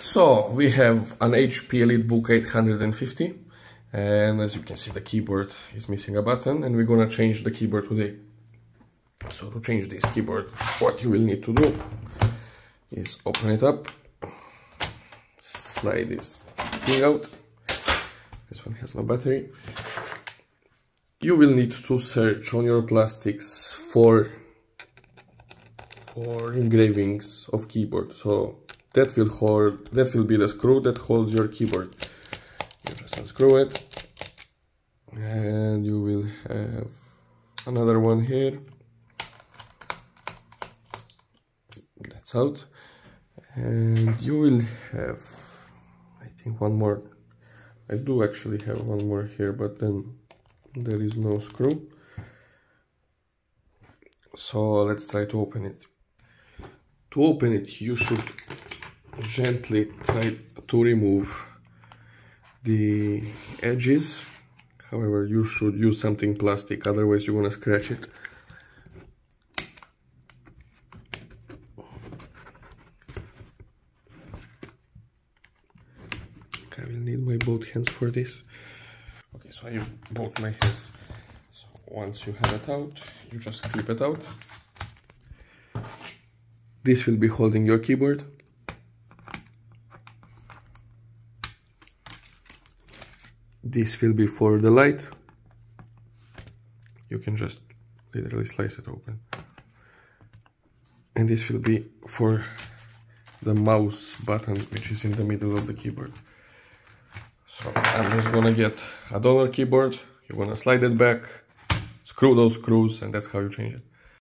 So we have an HP EliteBook 850, and as you can see the keyboard is missing a button, and we're gonna change the keyboard today. So to change this keyboard, what you will need to do is open it up, slide this thing out. This one has no battery. You will need to search on your plastics for engravings of keyboard. So that will be the screw that holds your keyboard. You just unscrew it, and you will have another one here. That's out, and you will have, I think, one more. I do actually have one more here, but then there is no screw. So let's try to open it. To open it, you should gently try to remove the edges. However, you should use something plastic, otherwise you're gonna scratch it. I will need my both hands for this. Okay, so I use both my hands. So once you have it out, you just clip it out. This will be holding your keyboard. This will be for the light. You can just literally slice it open. And this will be for the mouse button, which is in the middle of the keyboard. So I'm just gonna get a donor keyboard. You're gonna slide it back, screw those screws, and that's how you change it.